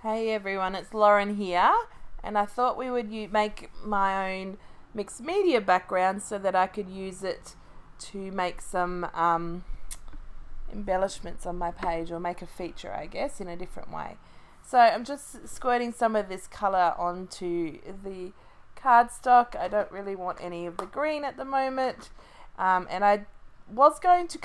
Hey everyone, it's Lauren here, and I thought we would make my own mixed media background so that I could use it to make some embellishments on my page, or make a feature, I guess, in a different way. So I'm just squirting some of this colour onto the cardstock. I don't really want any of the green at the moment, and I was going to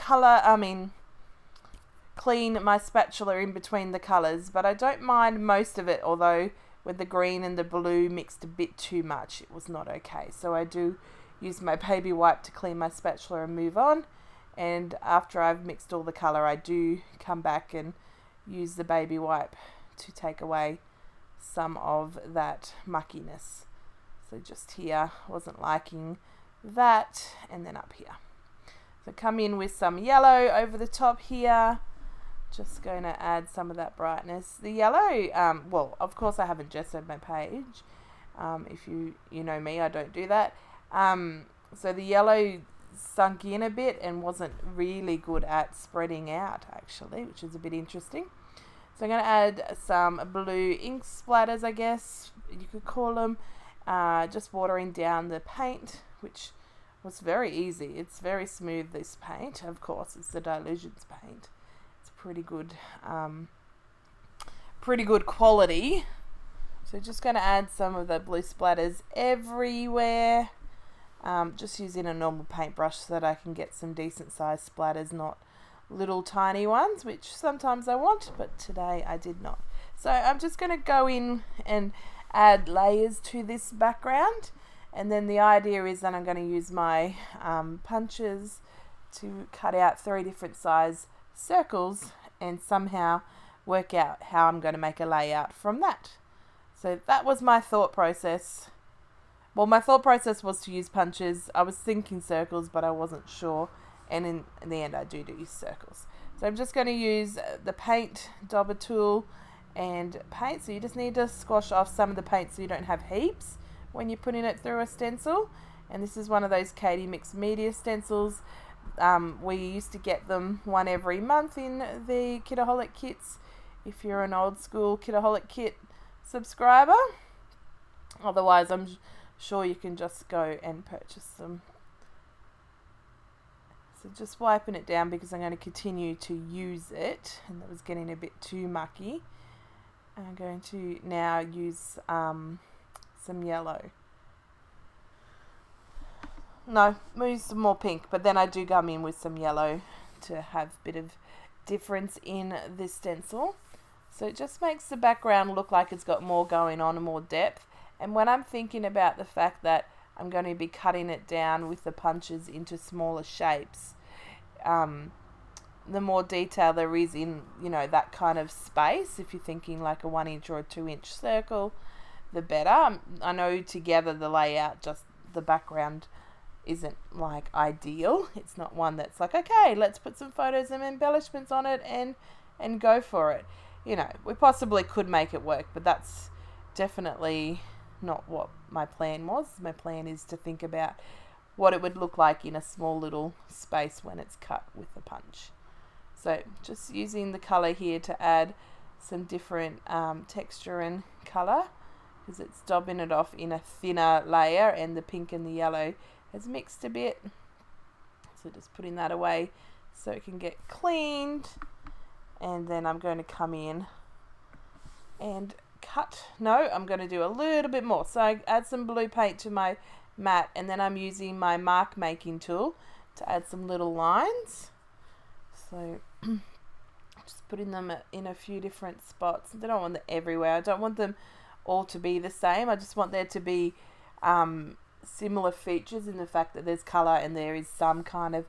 clean my spatula in between the colours, but I don't mind most of it, although with the green and the blue mixed a bit too much, it was not okay. So I do use my baby wipe to clean my spatula and move on, and after I've mixed all the colour, I do come back and use the baby wipe to take away some of that muckiness. So just here, wasn't liking that, and then up here. So come in with some yellow over the top here. Just going to add some of that brightness. The yellow, well, of course I haven't gessoed my page. If you know me, I don't do that. So the yellow sunk in a bit and wasn't really good at spreading out, actually, which is a bit interesting. So I'm going to add some blue ink splatters, I guess you could call them. Just watering down the paint, which was very easy. It's very smooth, this paint. Of course, it's the Dilutions paint. Pretty good quality. So just going to add some of the blue splatters everywhere, just using a normal paintbrush so that I can get some decent sized splatters, not little tiny ones, which sometimes I want, but today I did not. So I'm just going to go in and add layers to this background, and then the idea is that I'm going to use my punches to cut out 3 different size circles and somehow work out how I'm going to make a layout from that. So that was my thought process. Well, my thought process was to use punches. I was thinking circles, but I wasn't sure, and in the end I do use circles. So I'm just going to use the paint dauber tool and paint. So you just need to squash off some of the paint so you don't have heaps when you're putting it through a stencil. And this is one of those Katie Mixed Media stencils. We used to get them one every month in the Kitaholic Kits, if you're an old school Kitaholic Kit subscriber. Otherwise, I'm sure you can just go and purchase them. So just wiping it down because I'm going to continue to use it, and that was getting a bit too mucky. I'm going to now use some yellow. No, use some more pink, but then I do come in with some yellow to have a bit of difference in this stencil. So it just makes the background look like it's got more going on and more depth. And when I'm thinking about the fact that I'm going to be cutting it down with the punches into smaller shapes, the more detail there is in, that kind of space, if you're thinking like a 1 inch or a 2 inch circle, the better. I know together the layout, just the background, isn't like ideal. It's not one that's like, okay, let's put some photos and embellishments on it and go for it. We possibly could make it work, but that's definitely not what my plan was. My plan is to think about what it would look like in a small little space when it's cut with a punch. So just using the color here to add some different texture and color, because it's daubing it off in a thinner layer, and the pink and the yellow has mixed a bit. So just putting that away so it can get cleaned, and then I'm going to come in and cut. No, I'm going to do a little bit more. So I add some blue paint to my mat, and then I'm using my mark making tool to add some little lines. So just putting them in a few different spots. I don't want them everywhere. I don't want them all to be the same. I just want there to be similar features in the fact that there's color and there is some kind of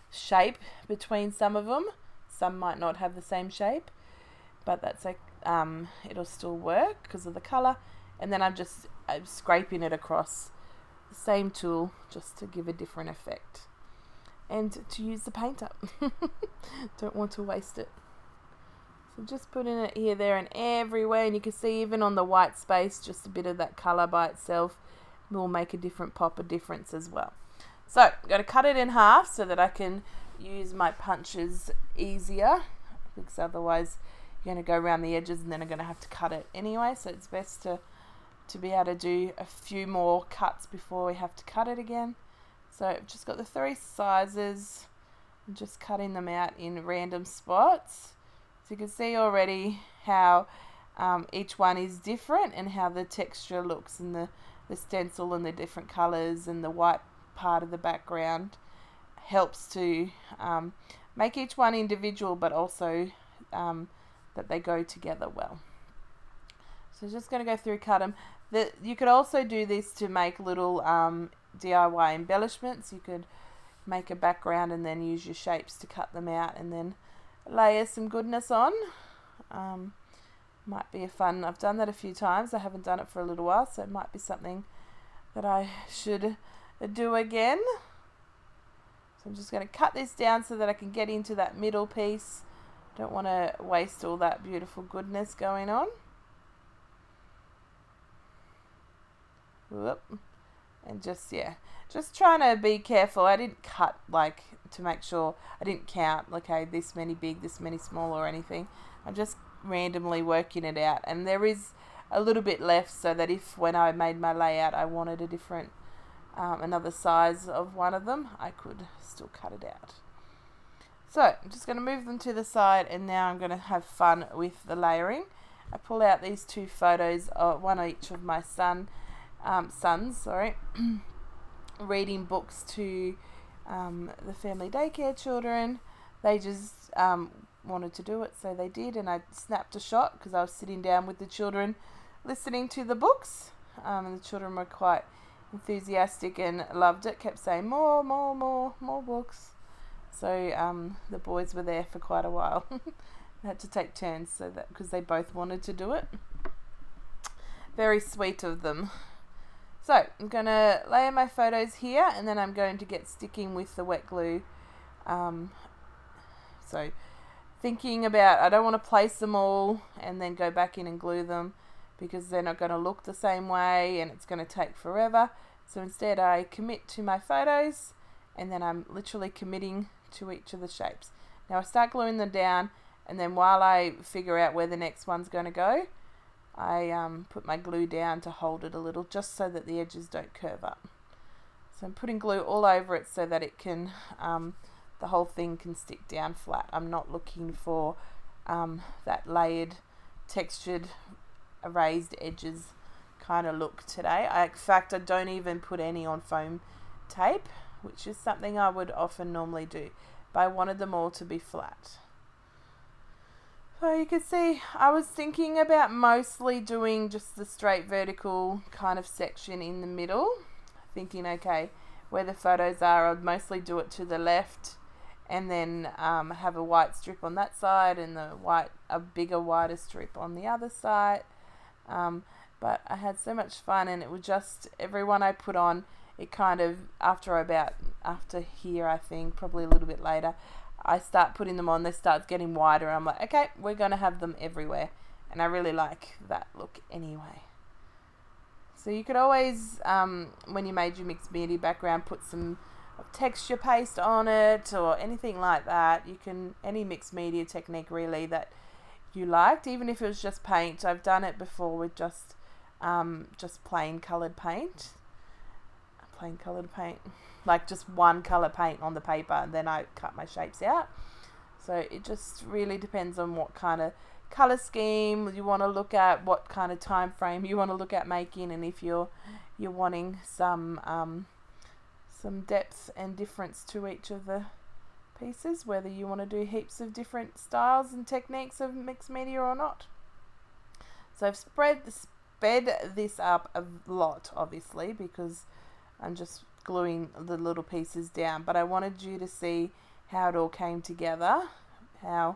shape between some of them. Some might not have the same shape, but that's like it'll still work because of the color. And then I'm scraping it across the same tool just to give a different effect and to use the paint up. Don't want to waste it. So just putting it here, there, and everywhere, and you can see even on the white space, just a bit of that color by itself will make a different pop of difference as well. So I'm going to cut it in half so that I can use my punches easier, because otherwise you're going to go around the edges and then are going to have to cut it anyway, so it's best to be able to do a few more cuts before we have to cut it again. So I've just got the 3 sizes. I'm just cutting them out in random spots. So you can see already how each one is different and how the texture looks, and the stencil and the different colours and the white part of the background helps to make each one individual, but also that they go together well. So just going to go through, cut them. You could also do this to make little DIY embellishments. You could make a background and then use your shapes to cut them out and then layer some goodness on. Might be fun. I've done that a few times. I haven't done it for a little while, so it might be something that I should do again. So I'm just going to cut this down so that I can get into that middle piece. Don't want to waste all that beautiful goodness going on. Whoop. And just trying to be careful. I didn't cut to make sure, I didn't count, okay, this many big, this many small or anything. I'm just randomly working it out, and there is a little bit left, so that if when I made my layout I wanted a different another size of one of them, I could still cut it out. So I'm just going to move them to the side, and now I'm going to have fun with the layering. I pull out these 2 photos, one each of my sons reading books to the family daycare children. They just wanted to do it, so they did, and I snapped a shot because I was sitting down with the children listening to the books, and the children were quite enthusiastic and loved it, kept saying more books. So the boys were there for quite a while. They had to take turns, so that because they both wanted to do it. Very sweet of them. So I'm going to layer my photos here, and then I'm going to get sticking with the wet glue. So thinking about, I don't want to place them all and then go back in and glue them, because they're not going to look the same way and it's going to take forever. So instead I commit to my photos, and then I'm literally committing to each of the shapes. Now I start gluing them down, and then while I figure out where the next one's going to go, I put my glue down to hold it a little, just so that the edges don't curve up. So I'm putting glue all over it so that it can, the whole thing can stick down flat. I'm not looking for that layered, textured, raised edges kind of look today. In fact, I don't even put any on foam tape, which is something I would often normally do, but I wanted them all to be flat. So you can see I was thinking about mostly doing just the straight vertical kind of section in the middle, thinking, okay, where the photos are, I'd mostly do it to the left, and then have a white strip on that side and a bigger wider strip on the other side. But I had so much fun, and it was just every one I put on, it kind of, after here, I think, probably a little bit later, I start putting them on, they start getting wider, and I'm like, okay, we're going to have them everywhere. And I really like that look anyway. So you could always, when you made your mixed media background, put some texture paste on it or anything like that. You can, any mixed media technique really that you liked, even if it was just paint. I've done it before with just plain coloured paint. Like just one colour paint on the paper, and then I cut my shapes out. So it just really depends on what kind of colour scheme you want to look at, what kind of time frame you want to look at making, and if you're wanting some depth and difference to each of the pieces, whether you want to do heaps of different styles and techniques of mixed media or not. So I've sped this up a lot, obviously, because I'm just gluing the little pieces down, but I wanted you to see how it all came together, and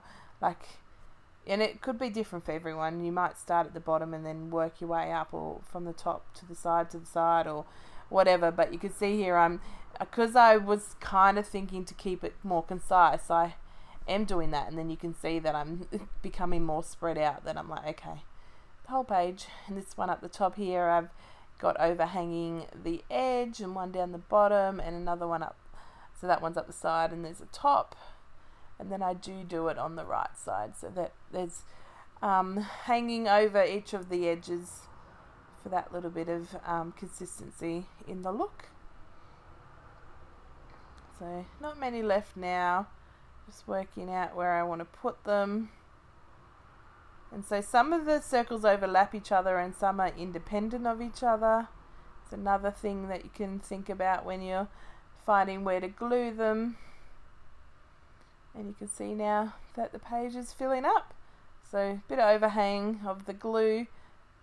it could be different for everyone. You might start at the bottom and then work your way up, or from the top to the side or whatever. But you can see here, because I was kind of thinking to keep it more concise, I am doing that, and then you can see that I'm becoming more spread out. Then I'm like, okay, the whole page. And this one up the top here, I've got overhanging the edge, and one down the bottom, and another one up, so that one's up the side, and there's a top, and then I do it on the right side, so that there's hanging over each of the edges for that little bit of consistency in the look. So not many left now, just working out where I want to put them. And so some of the circles overlap each other and some are independent of each other. It's another thing that you can think about when you're finding where to glue them. And you can see now that the page is filling up. So a bit of overhang of the glue.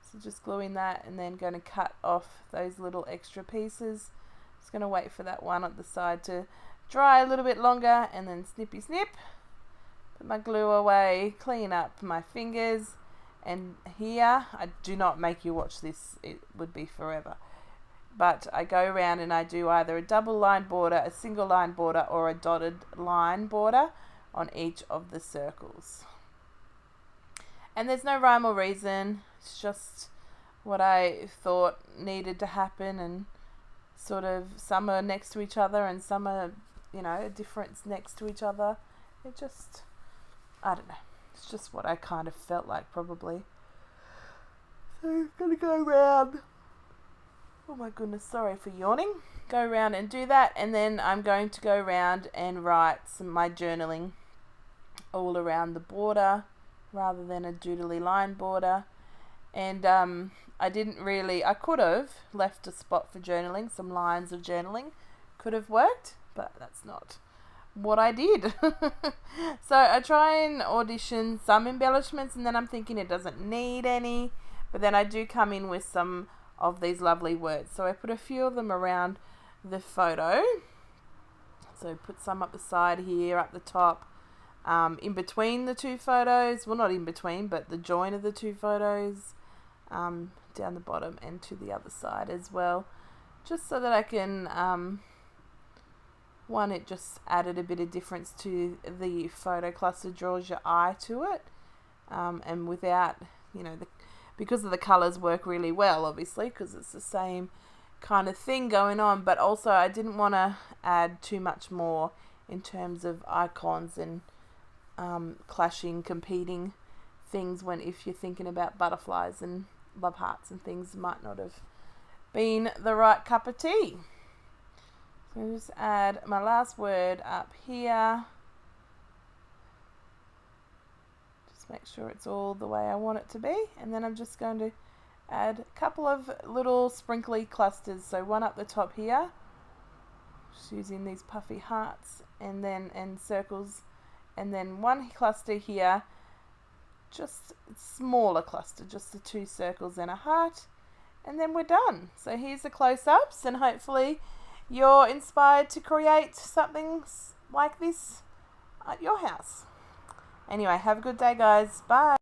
So just gluing that and then going to cut off those little extra pieces. Just going to wait for that one at the side to dry a little bit longer and then snippy snip. Put my glue away, clean up my fingers, and here, I do not make you watch this, it would be forever. But I go around and I do either a double line border, a single line border, or a dotted line border on each of the circles. And there's no rhyme or reason, it's just what I thought needed to happen, and sort of some are next to each other and some are, you know, a difference next to each other. It just, I don't know, it's just what I kind of felt like probably. So I'm going to go around, oh my goodness, sorry for yawning, go around and do that, and then I'm going to go around and write my journaling all around the border rather than a doodly line border. And I could have left a spot for journaling, some lines of journaling could have worked, but that's not what I did. So I try and audition some embellishments, and then I'm thinking it doesn't need any, but then I do come in with some of these lovely words. So I put a few of them around the photo. So put some up the side here, up the top, in between the two photos, well not in between, but the join of the two photos, down the bottom and to the other side as well, just so that I can, one, it just added a bit of difference to the photo cluster, draws your eye to it, and without, you know, because of the colours work really well, obviously, because it's the same kind of thing going on, but also I didn't want to add too much more in terms of icons and clashing, competing things, when if you're thinking about butterflies and love hearts and things, might not have been the right cup of tea. So I'll just add my last word up here. Just make sure it's all the way I want it to be, and then I'm just going to add a couple of little sprinkly clusters. So one up the top here, just using these puffy hearts and circles, and then one cluster here, just smaller cluster, just the two circles and a heart, and then we're done. So here's the close-ups, and hopefully you're inspired to create something like this at your house. Anyway, have a good day, guys. Bye.